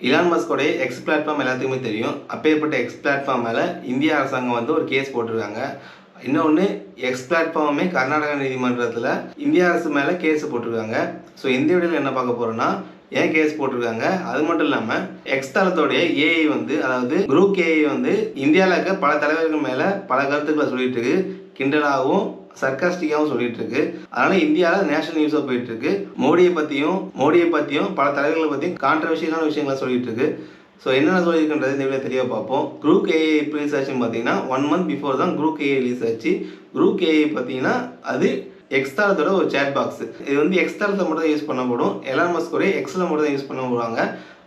Elon மஸ்கோடைய X platform எல்லாத்துக்குமே தெரியும். அப்பேற்பட்ட எக்ஸ் பிளாட்ஃபார்ம் மேலே இந்திய அரசாங்கம் வந்து ஒரு கேஸ் போட்டிருக்காங்க. இன்னொன்று, எக்ஸ் பிளாட்ஃபார்மே கர்நாடகா நீதிமன்றத்தில் இந்திய அரசு மேலே கேஸ் போட்டிருக்காங்க. ஸோ இந்த வீடியோவில் என்ன பார்க்க போகிறோன்னா, ஏன் கேஸ் போட்டிருக்காங்க, அது மட்டும் இல்லாமல் எக்ஸ் தளத்தோடைய ஏஐ வந்து, அதாவது குரூப் ஏஐ வந்து இந்தியாவில் இருக்க பல தலைவர்கள் மேலே பல கருத்துக்களை சொல்லிட்டு இருக்கு. கிண்டலாகவும் சர்க்காஸ்டிக்காகவும் சொல்லிட்டு இருக்கு. அதனால இந்தியாவில் நேஷனல் நியூஸாக போயிட்டு இருக்கு. மோடியை பற்றியும் பல தலைவர்களை பற்றியும் கான்ட்ரவர்ஷியலான விஷயங்களை சொல்லிட்டு இருக்கு. ஸோ என்னென்ன சொல்லியிருக்கின்றது இந்த வீடியோ தெளிவாக பார்ப்போம். குரூப் ஏஐ எப்படி ரிலீஸ் ஆச்சுன்னு பார்த்தீங்கன்னா 1 month பிஃபோர் தான் குரூப் ஏஐ ரிலீஸ் ஆச்சு. குரூப் ஏஐ பார்த்தீங்கன்னா அது எக்ஸ் தளத்தோட ஒரு சேட் பாக்ஸ். இது வந்து எக்ஸ் தளத்தை மட்டும் தான் யூஸ் பண்ணப்படும். எலான் மஸ்கோடைய எக்ஸில் மட்டும் தான் யூஸ் பண்ண போடுவாங்க.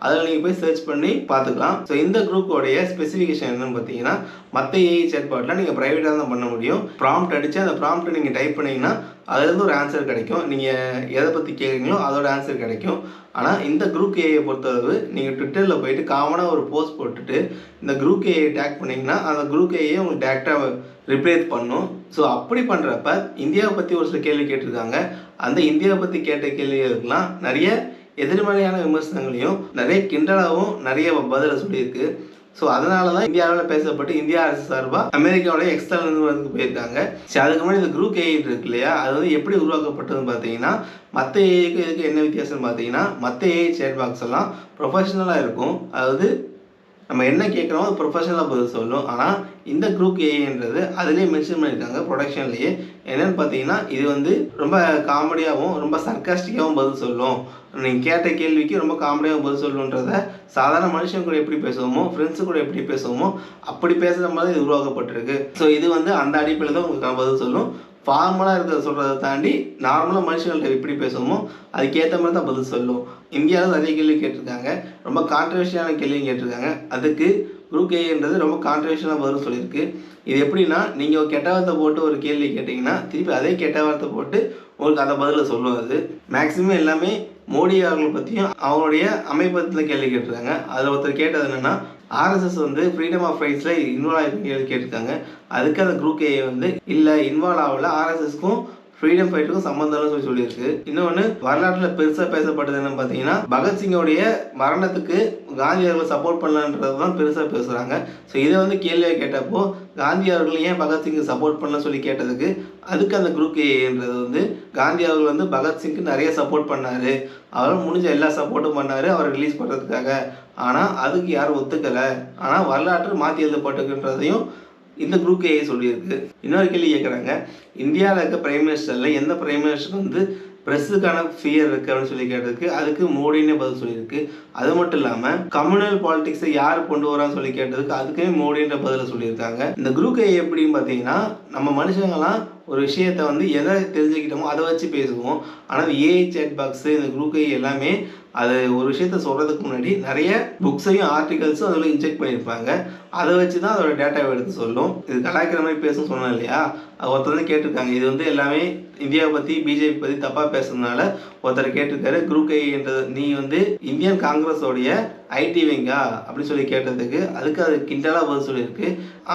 அதில் நீங்கள் போய் சர்ச் பண்ணி பார்த்துக்கலாம். ஸோ இந்த குரூப்போடைய ஸ்பெசிஃபிகேஷன் என்னன்னு பார்த்தீங்கன்னா, மற்ற ஏஐ சேட் பாட்டில் நீங்கள் ப்ரைவேட்டாக தான் பண்ண முடியும். ப்ராம்ப்ட் அடித்து அந்த ப்ராம்ப்ட்டை நீங்கள் டைப் பண்ணிங்கன்னா அதுலேருந்து ஒரு ஆன்சர் கிடைக்கும். நீங்கள் எதை பற்றி கேட்குறீங்களோ அதோட ஆன்சர் கிடைக்கும். ஆனால் இந்த குரூப் ஏஐயை பொறுத்தளவு நீங்கள் ட்விட்டரில் போயிட்டு காமனாக ஒரு போஸ்ட் போட்டுட்டு இந்த குரூப் ஏஐ டேக் பண்ணிங்கன்னா அந்த குரூப் ஏஐயை உங்களுக்கு டேரெக்டாக ரிப்ளேஸ் பண்ணும். ஸோ அப்படி பண்ணுறப்ப இந்தியாவை பற்றி ஒரு சில கேள்வி கேட்டிருக்காங்க. அந்த இந்தியாவை பற்றி கேட்ட கேள்விகளுக்கெல்லாம் நிறைய எதிர்மறையான விமர்சனங்களையும் நிறைய கிண்டலாகவும் நிறைய பதிலை சொல்லியிருக்கு. ஸோ அதனால தான் இந்தியாவில் பேசப்பட்டு இந்தியா அரசு சார்பாக அமெரிக்காவோட எக்ஸ்டர்னல் நிறுவனத்துக்கு போயிருக்காங்க. சரி, அதுக்கு முன்னாடி இந்த குரூப் ஏஐ இருக்கு இல்லையா, அது வந்து எப்படி உருவாக்கப்பட்டதுன்னு பார்த்தீங்கன்னா, மற்ற ஏஐக்கு இதுக்கு என்ன வித்தியாசம்னு பார்த்தீங்கன்னா, மற்ற ஏஐ சேட் பாக்ஸ் எல்லாம் ப்ரொஃபஷனலாக இருக்கும். அதாவது நம்ம என்ன கேட்குறோமோ அது ப்ரொஃபஷனலாக பதில் சொல்லும். ஆனால் இந்த குரூப் ஏஐன்றது அதுலேயே மென்ஷன் பண்ணியிருக்காங்க ப்ரொடக்ஷன்லேயே. என்னென்னு பார்த்தீங்கன்னா, இது வந்து ரொம்ப காமெடியாகவும் ரொம்ப சர்க்காஸ்டிக்காகவும் பதில் சொல்லும். நீங்கள் கேட்ட கேள்விக்கு ரொம்ப காமெடியாக பதில் சொல்லுன்றத சாதாரண மனுஷன் கூட எப்படி பேசுவோமோ, ஃப்ரெண்ட்ஸு கூட எப்படி பேசுவோமோ அப்படி பேசுகிற மாதிரி இது உருவாக்கப்பட்டிருக்கு. ஸோ இது வந்து அந்த அடிப்படையில் தான் உங்களுக்கு பதில் சொல்லும். ஃபார்மலாக இருக்கிறத சொல்கிறத தாண்டி நார்மலாக மனுஷங்கள்ட்ட எப்படி பேசுவோமோ அதுக்கேற்ற மாதிரி தான் பதில் சொல்லும். இந்தியாவில் நிறைய கேள்வி கேட்டிருக்காங்க, ரொம்ப கான்ட்ரவர்ஷியலான கேள்வியும் கேட்டிருக்காங்க. அதுக்கு குரூப் ஏஐன்றது ரொம்ப கான்ட்ரவர்ஷியலாக பதில் சொல்லியிருக்கு. இது எப்படின்னா, நீங்கள் ஒரு கெட்ட வார்த்தை போட்டு ஒரு கேள்வி கேட்டிங்கன்னா திருப்பி அதே கெட்ட வார்த்தை போட்டு உங்களுக்கு அந்த பதிலை சொல்லும். அது மேக்ஸிமம் எல்லாமே மோடி அவர்களை பற்றியும் அவங்களுடைய அமைப்பத்தில் கேள்வி கேட்டிருக்காங்க. அதில் ஒருத்தர் கேட்டது என்னென்னா, ஆர்எஸ்எஸ் வந்து ஃப்ரீடம் ஆஃப் ரைட்ஸில் இன்வால்வ் ஆகிருக்கு கேள்வி கேட்டிருக்காங்க. அதுக்கு அந்த குரூப் ஏஐ வந்து இல்லை இன்வால்வ் ஆகல, ஆர்எஸ்எஸ்க்கும் ஃப்ரீடம் ஃபைட்டுக்கும் சம்மந்தம்னு சொல்லியிருக்கு. இன்னொன்று, வரலாற்றில் பெருசாக பேசப்பட்டது என்னன்னு பார்த்தீங்கன்னா, பகத்சிங்கோடைய மரணத்துக்கு காந்தி அவர்கள் சப்போர்ட் பண்ணலன்றது தான் பெருசாக பேசுகிறாங்க. ஸோ இதை வந்து கேள்வியாக கேட்டப்போ காந்தி அவர்கள் ஏன் பகத்சிங்கை சப்போர்ட் பண்ணலன்னு சொல்லி கேட்டதுக்கு அதுக்கு அந்த குரூப் ஏன்றது வந்து காந்தி அவர்கள் வந்து பகத்சிங்க்கு நிறைய சப்போர்ட் பண்ணார், அவரும் முடிஞ்ச எல்லா சப்போர்ட்டும் பண்ணார் அவரை ரிலீஸ் பண்ணுறதுக்காக. ஆனால் அதுக்கு யாரும் ஒத்துக்கலை. ஆனால் வரலாற்று மாற்றி எழுதப்பட்டுன்றதையும் இந்த குரூப் ஏஐ சொல்லியிருக்கு. இன்னொரு கேள்வி கேட்குறாங்க, இந்தியாவில் இருக்க பிரைம் மினிஸ்டரில் எந்த பிரைம் மினிஸ்டருக்கு வந்து ப்ரெஸ்ஸுக்கான ஃபியர் இருக்குது அப்படின்னு சொல்லி கேட்டதுக்கு அதுக்கு மோடினே பதில் சொல்லியிருக்கு. அது மட்டும் இல்லாமல் கம்யூனல் பாலிடிக்ஸை யார் கொண்டு வரான்னு சொல்லி கேட்டதுக்கு அதுக்குமே மோடின்ற பதிலை சொல்லியிருக்காங்க. இந்த குரூப் ஏஐ எப்படின்னு பார்த்தீங்கன்னா, நம்ம மனுஷங்கள்லாம் ஒரு விஷயத்தை வந்து எதை தெரிஞ்சுக்கிட்டோமோ அதை வச்சு பேசுவோம். ஆனால் ஏஐ சேட் பாக்ஸு இந்த குரூப் ஏஐ எல்லாமே அது ஒரு விஷயத்த சொல்கிறதுக்கு முன்னாடி நிறைய புக்ஸையும் ஆர்டிகல்ஸும் அதில் இன்ஜெக்ட் பண்ணியிருப்பாங்க. அதை வச்சு தான் அதோட டேட்டாவை எடுத்து சொல்லும். இது கலாய்க்கிற மாதிரி பேசுன்னு சொன்னோம் இல்லையா, அது ஒருத்தர் வந்து கேட்டிருக்காங்க. இது வந்து எல்லாமே இந்தியாவை பற்றி பிஜேபி பற்றி தப்பாக பேசுறதுனால ஒருத்தர் கேட்டிருக்காரு, குரூப் ஏஐன்றது நீ வந்து இந்தியன் காங்கிரஸோடைய ஐடி விங்கா அப்படின்னு சொல்லி கேட்டதுக்கு அதுக்கு அது கிண்டலாக பதில் சொல்லியிருக்கு.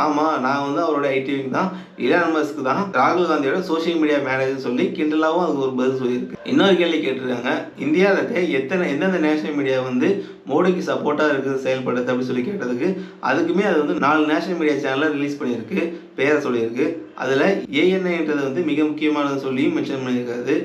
ஆமாம், நான் வந்து அவரோட ஐடி விங் தான், இலான் மஸ்க் தான் ராகுல் காந்தியோட சோஷியல் மீடியா மேனேஜர் சொல்லி கிண்டலாகவும் அதுக்கு ஒரு பதில் சொல்லியிருக்கு. இன்னொரு கேள்வி கேட்டிருக்காங்க, இந்தியாவில் இருக்க எந்தெந்த நேஷனல் மீடியா வந்து மோடிக்கு சப்போர்ட்டாக இருக்குது செயல்படுது அப்படின்னு சொல்லி கேட்டதுக்கு அதுக்குமே அது வந்து 4 நேஷனல் மீடியா சேனலை ரிலீஸ் பண்ணியிருக்கு, பேரை சொல்லியிருக்கு. அதில் ஏஎன்ஐன்றது வந்து மிக முக்கியமானது சொல்லியும் மென்ஷன் பண்ணியிருக்காது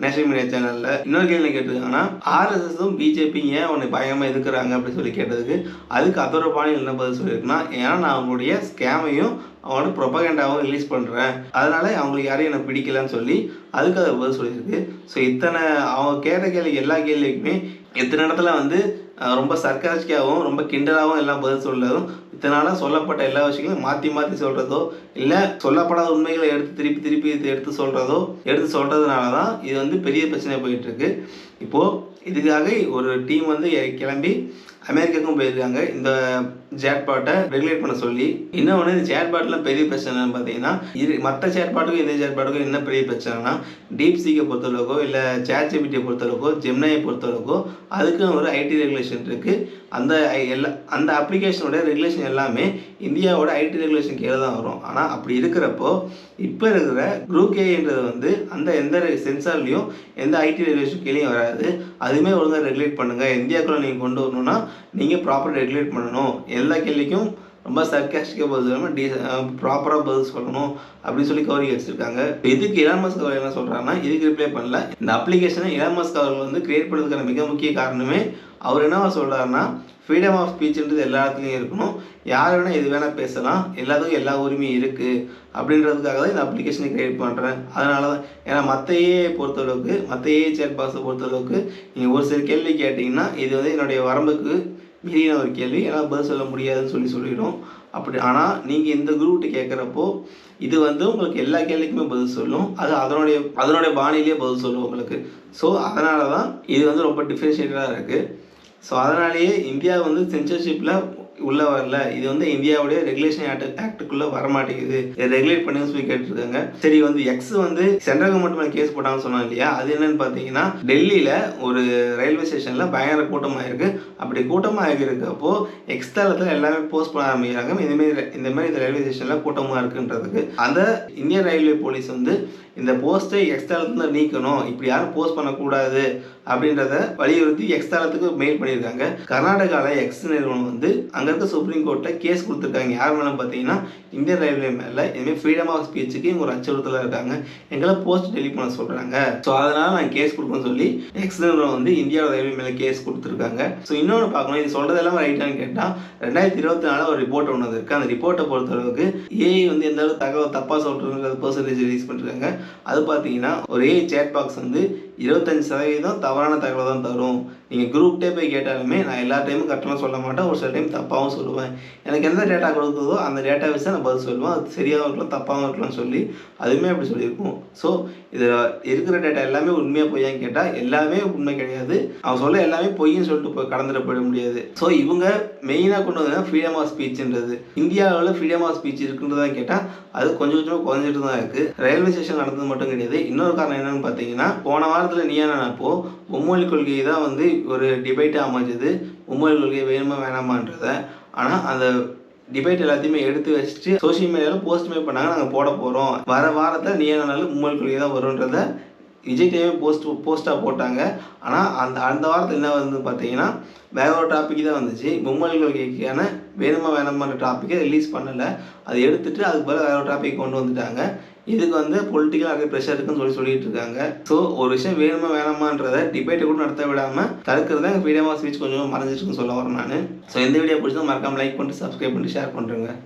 நேஷனல் மீடியா சேனலில். இன்னொரு கேள்வி கேட்டிருக்காங்கன்னா, ஆர்எஸ்எஸும் பிஜேபி ஏன் அவனை பயங்கரமாக எதுக்குறாங்க அப்படின்னு சொல்லி கேட்டதுக்கு அதுக்கு அதோட பாணியில் என்ன பதில் சொல்லியிருக்குன்னா, ஏன்னா நான் அவங்களுடைய ஸ்கேமையும் அவனோட ப்ரொபகேண்டாவும் ரிலீஸ் பண்ணுறேன், அதனால அவங்களுக்கு யாரையும் எனக்கு பிடிக்கலன்னு சொல்லி அதுக்கு அதை பதில் சொல்லியிருக்கு. ஸோ இத்தனை அவங்க கேட்ட கேள்வி எல்லா கேள்விக்குமே இத்தனை இடத்துல வந்து ரொம்ப சர்க்காஸ்டிக்காகவும் ரொம்ப கிண்டலாகவும் எல்லாம் பதில் சொல்கிறதும், இதனால் சொல்லப்பட்ட எல்லா விஷயங்களும் மாற்றி சொல்கிறதோ இல்லை சொல்லப்படாத உண்மைகளை திருப்பி எடுத்து சொல்கிறதுனால தான் இது வந்து பெரிய பிரச்சனை போயிட்டுருக்கு. இப்போது இதுக்காக ஒரு டீம் வந்து கிளம்பி அமெரிக்காவுக்கும் போயிருக்காங்க இந்த சேட்பாட்டை ரெகுலேட் பண்ண சொல்லி. இன்னொன்று, இந்த சேட்பாட்டில் பெரிய பிரச்சனைன்னு பார்த்தீங்கன்னா, மற்ற சேட்பாட்டுக்கும் இந்த சேட்பாட்டுக்கும் என்ன பெரிய பிரச்சனைனா, டீப் சீக்கை பொறுத்தளவுக்கோ இல்லை சேட் ஜிபிடியை பொறுத்தளவுக்கோ ஜெமினியை பொறுத்தளவுக்கோ அதுக்கும் ஒரு ஐடி ரெகுலேஷன் இருக்குது. அந்த அப்ளிகேஷனோட ரெகுலேஷன் எல்லாமே இந்தியாவோட ஐடி ரெகுலேஷன் கீழே தான் வரும். ஆனால் அப்படி இருக்கிறப்போ இப்போ இருக்கிற குரூப் ஏன்றது வந்து அந்த எந்த சென்சார்லேயும் எந்த ஐடி ரெகுலேஷன் கீழேயும் வராது. அதுவுமே ஒழுங்காக ரெகுலேட் பண்ணுங்கள், இந்தியாவுக்குள்ளே நீங்கள் கொண்டு வரணும்னா நீங்கள் ப்ராப்பராக ரெகுலேட் பண்ணணும், எல்லா கேள்விக்கும் ரொம்ப சர்க்காஸ்டிக்காக பதில் சொல்லாமல் ப்ராப்பராக பதில் சொல்லணும் அப்படின்னு சொல்லி கோரிக்கை வச்சுருக்காங்க. இதுக்கு எலான் மஸ்க் அவர் என்ன சொல்கிறாருன்னா, இதுக்கு ரிப்ளை பண்ணல. இந்த அப்ளிகேஷனை எலான் மஸ்க் அவர்கள் வந்து கிரியேட் பண்ணுறதுக்கான மிக முக்கிய காரணமே அவர் என்னவா சொல்கிறாருன்னா, ஃப்ரீடம் ஆஃப் ஸ்பீச்ன்றது எல்லா இடத்துலையும் இருக்கணும், யார் வேணால் எது வேணால் பேசலாம், எல்லாத்துக்கும் எல்லா உரிமையும் இருக்குது அப்படின்றதுக்காக தான் இந்த அப்ளிகேஷனை க்ரியேட் பண்ணுறேன். அதனால தான் ஏன்னா மற்ற ஏஐ பொறுத்தளவுக்கு, மற்ற ஏஐ சேட் பாக்ஸை பொறுத்தளவுக்கு நீங்கள் ஒரு சில கேள்வி கேட்டிங்கன்னா இது வந்து என்னுடைய வரம்புக்கு மீறின ஒரு கேள்வி, என்னால் பதில் சொல்ல முடியாதுன்னு சொல்லிடும். அப்படி ஆனால் நீங்கள் இந்த குரூப்கிட்ட கேட்குறப்போ இது வந்து உங்களுக்கு எல்லா கேள்விக்குமே பதில் சொல்லும், அது அதனுடைய பாணியிலேயே பதில் சொல்லும் உங்களுக்கு. ஸோ அதனால தான் இது வந்து ரொம்ப டிஃப்ரென்ஷியேட்டடாக இருக்குது. ஸோ அதனாலேயே இந்தியா வந்து சென்சர்ஷிப்பில் உள்ளே வரல, இது வந்து இந்தியாவுடைய ரெகுலேஷன் ஆக்டுக்குள்ளே வரமாட்டேங்குது, இதை ரெகுலேட் பண்ணுங்க சொல்லி கேட்டுருக்காங்க. சரி, வந்து எக்ஸ் வந்து சென்ட்ரல் கவர்மெண்ட் மேலே கேஸ் போட்டாங்கன்னு சொன்னாங்க இல்லையா, அது என்னன்னு பார்த்தீங்கன்னா டெல்லியில் ஒரு ரயில்வே ஸ்டேஷனில் பயங்கர கூட்டமாக இருக்குது. அப்படி கூட்டமாக இருக்கிறப்போ எக்ஸ் தளத்தில் எல்லாமே போஸ்ட் பண்ண ஆரம்பிக்கிறாங்க, இந்த மாதிரி இந்த ரயில்வே ஸ்டேஷனில் கூட்டமாக இருக்குன்றதுக்கு. அந்த இந்தியன் ரயில்வே போலீஸ் வந்து இந்த போஸ்ட்டை எக்ஸ் தளத்துல நீக்கணும், இப்படி யாரும் போஸ்ட் பண்ணக்கூடாது அப்படின்றத வலியுறுத்தி எக்ஸ் தளத்துக்கு மெயில் பண்ணியிருக்காங்க. கர்நாடகாவில் எக்ஸ் நிறுவனம் வந்து அங்கே இருக்க சுப்ரீம் கோர்ட்டில் கேஸ் கொடுத்துருக்காங்க. யார் மேலே பார்த்தீங்கன்னா இந்தியன் ரயில்வே மேலே. இதுமாதிரி ஃப்ரீடம் ஆஃப் ஸ்பீச்சுக்கு இவங்க ஒரு அச்சுறுத்தலாக இருக்காங்க, எங்களை போஸ்ட் டெலிட் பண்ண சொல்கிறாங்க, ஸோ அதனால் நான் கேஸ் கொடுக்கணும்னு சொல்லி எக்ஸ் நிறுவனம் வந்து இந்தியாவோட ரயில்வே மேலே கேஸ் கொடுத்துருக்காங்க. ஸோ இன்னொன்று பார்க்கணும், இது சொல்கிறது எல்லாமே ரைட்டானு கேட்டால் 2024 ஒரு ரிப்போர்ட் ஒன்று இருக்குது. அந்த ரிப்போர்ட்டை பொறுத்தளவுக்கு ஏஐ வந்து எந்த அளவுக்கு தகவல் தப்பாக சொல்கிறதுங்கிறது பர்சன்டேஜ் ரிலீஸ் பண்ணிருக்காங்க. அது பார்த்தீங்கன்னா ஒரு ஏஐ சேட் பாக்ஸ் வந்து 25% தவறான தகவல் தான் தரும். நீங்கள் குரூப்டே போய் கேட்டாலுமே நான் எல்லா டைமும் கரெக்டாக சொல்ல மாட்டேன், ஒரு சில டைம் தப்பாகவும் சொல்லுவேன், எனக்கு எந்த டேட்டா கொடுக்குதோ அந்த டேட்டா வச்சு நான் பதில் சொல்லுவேன், அது சரியாகவும் இருக்கலாம் தப்பாகவும் இருக்கலாம்னு சொல்லி அதுவுமே அப்படி சொல்லியிருக்கோம். ஸோ இதில் இருக்கிற டேட்டா எல்லாமே உண்மையாக பொய்யான்னு கேட்டால் எல்லாமே உண்மை கிடையாது, அவன் சொல்ல எல்லாமே பொய்ன்னு சொல்லிட்டு கடந்துட போயிட முடியாது. ஸோ இவங்க மெயினாக கொண்டு வந்தால் ஃப்ரீடம் ஆஃப் ஸ்பீச்சுன்றது இந்தியாவில் ஃப்ரீடம் ஆஃப் ஸ்பீச் இருக்குன்றதான் கேட்டால் அது கொஞ்சம் கொஞ்சமாக குறைஞ்சிட்டு தான் இருக்குது. ரயில்வே ஸ்டேஷன் நடந்தது மட்டும் கிடையாது, இன்னொரு காரணம் என்னென்னு பார்த்தீங்கன்னா போன வாரத்தில் நீயானப்போ மும்மொழி கொள்கை தான் வந்து ஒரு டிபேட்டாக அமைஞ்சது, மும்மொழி கொள்கை வேணுமா வேணாமான்றதை. ஆனால் அந்த டிபேட் எல்லாத்தையுமே எடுத்து வச்சுட்டு சோஷியல் மீடியாவில் போஸ்ட்டுமே பண்ணாங்க, நாங்கள் போட போகிறோம், வர வாரத்தில் நீயானாலும் மும்மொழி கொள்கை தான் வரும்ன்றதை விஜய் டிவி போஸ்ட்டாக போட்டாங்க. ஆனால் அந்த வாரத்தில் என்ன வந்து பார்த்தீங்கன்னா வேற ஒரு டாபிக் தான் வந்துச்சு, மும்மொழி கொள்கைக்கான வேணுமா வேணாமான்ற டாப்பிக்கை ரிலீஸ் பண்ணலை, அதை எடுத்துகிட்டு அதுக்கு பதில் வேற ஒரு டாபிக் கொண்டு வந்துட்டாங்க. இதுக்கு வந்து பொலிட்டிக்கல் நிறைய ப்ரெஷர் இருக்குன்னு சொல்லிட்டு இருக்காங்க. ஸோ ஒரு விஷயம் வேணுமா வேணாமான்றதை டிபேட்டை கூட நடத்த விடாமல் தடுக்கிறது தான் ஃப்ரீடம் ஆஃப் ஸ்பீச் கொஞ்சம் மறைஞ்சிட்டுன்னு சொல்ல வரேன் நான். ஸோ இந்த வீடியோ பிடிச்சா மறக்காமல் லைக் பண்ணிட்டு சப்ஸ்கிரைப் பண்ணிட்டு ஷேர் பண்ணுறேங்க.